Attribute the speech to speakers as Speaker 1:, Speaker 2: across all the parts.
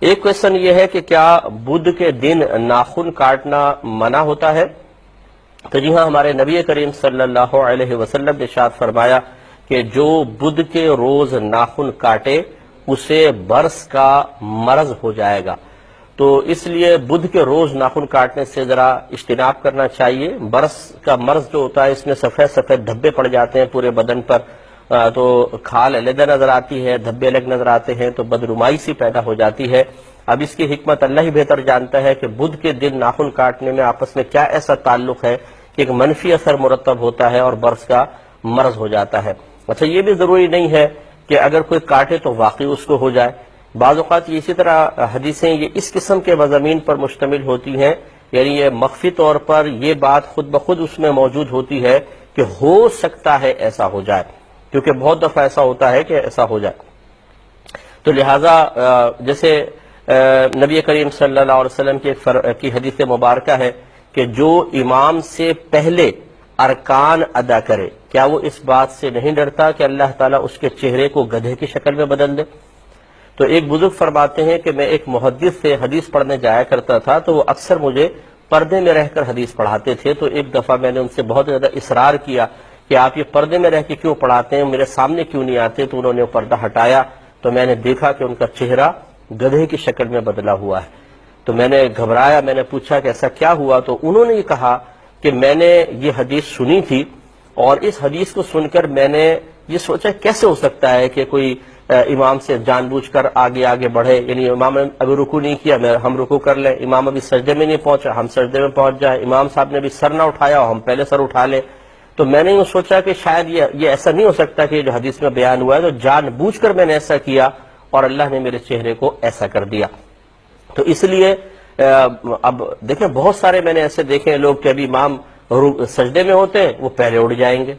Speaker 1: ایک کوشچن یہ ہے کہ کیا بدھ کے دن ناخن کاٹنا منع ہوتا ہے؟ تو جی ہاں، ہمارے نبی کریم صلی اللہ علیہ وسلم نے ارشاد فرمایا کہ جو بدھ کے روز ناخن کاٹے اسے برس کا مرض ہو جائے گا۔ تو اس لیے بدھ کے روز ناخن کاٹنے سے ذرا اجتناب کرنا چاہیے۔ برس کا مرض جو ہوتا ہے اس میں سفید سفید دھبے پڑ جاتے ہیں پورے بدن پر، تو کھال علیحدہ نظر آتی ہے، دھبے الگ نظر آتے ہیں، تو بدنمائی سی پیدا ہو جاتی ہے۔ اب اس کی حکمت اللہ ہی بہتر جانتا ہے کہ بدھ کے دن ناخن کاٹنے میں آپس میں کیا ایسا تعلق ہے کہ ایک منفی اثر مرتب ہوتا ہے اور برس کا مرض ہو جاتا ہے۔ اچھا، یہ بھی ضروری نہیں ہے کہ اگر کوئی کاٹے تو واقعی اس کو ہو جائے۔ بعض اوقات اسی طرح حدیثیں یہ اس قسم کے مضامین پر مشتمل ہوتی ہیں، یعنی یہ مخفی طور پر یہ بات خود بخود اس میں موجود ہوتی ہے کہ ہو سکتا ہے ایسا ہو جائے، کیونکہ بہت دفعہ ایسا ہوتا ہے کہ ایسا ہو جائے۔ تو لہٰذا جیسے نبی کریم صلی اللہ علیہ وسلم کی حدیث مبارکہ ہے کہ جو امام سے پہلے ارکان ادا کرے، کیا وہ اس بات سے نہیں ڈرتا کہ اللہ تعالیٰ اس کے چہرے کو گدھے کی شکل میں بدل دے؟ تو ایک بزرگ فرماتے ہیں کہ میں ایک محدث سے حدیث پڑھنے جایا کرتا تھا، تو وہ اکثر مجھے پردے میں رہ کر حدیث پڑھاتے تھے۔ تو ایک دفعہ میں نے ان سے بہت زیادہ اصرار کیا کہ آپ یہ پردے میں رہ کے کیوں پڑھاتے ہیں، میرے سامنے کیوں نہیں آتے؟ تو انہوں نے پردہ ہٹایا تو میں نے دیکھا کہ ان کا چہرہ گدھے کی شکل میں بدلا ہوا ہے۔ تو میں نے گھبرایا، میں نے پوچھا کہ ایسا کیا ہوا؟ تو انہوں نے یہ کہا کہ میں نے یہ حدیث سنی تھی اور اس حدیث کو سن کر میں نے یہ سوچا کیسے ہو سکتا ہے کہ کوئی امام سے جان بوجھ کر آگے بڑھے، یعنی امام نے ابھی رکوع نہیں کیا ہم رکوع کر لیں، امام ابھی سجدے میں نہیں پہنچا ہم سجدے میں پہنچ جائیں، امام صاحب نے ابھی سر نہ اٹھایا اور ہم پہلے سر اٹھا لیں۔ تو میں نے یہ سوچا کہ شاید یہ ایسا نہیں ہو سکتا کہ جو حدیث میں بیان ہوا ہے تو جان بوجھ کر میں نے ایسا کیا اور اللہ نے میرے چہرے کو ایسا کر دیا۔ تو اس لیے اب دیکھیں بہت سارے میں نے ایسے دیکھے لوگ کہ ابھی امام سجدے میں ہوتے ہیں وہ پہلے اٹھ جائیں گے،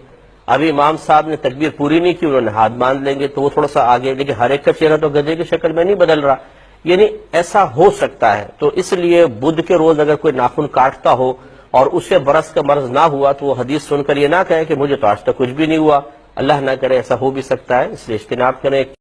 Speaker 1: ابھی امام صاحب نے تکبیر پوری نہیں کی انہوں نے ہاتھ باندھ لیں گے تو وہ تھوڑا سا آگے، لیکن ہر ایک کا چہرہ تو گدھے کی شکل میں نہیں بدل رہا، یعنی ایسا ہو سکتا ہے۔ تو اس لیے بدھ کے روز اگر کوئی ناخن کاٹتا ہو اور اسے برس کا مرض نہ ہوا تو وہ حدیث سن کر یہ نہ کہے کہ مجھے تو آج تک کچھ بھی نہیں ہوا، اللہ نہ کرے ایسا ہو بھی سکتا ہے، اس لیے اجتناب کریں۔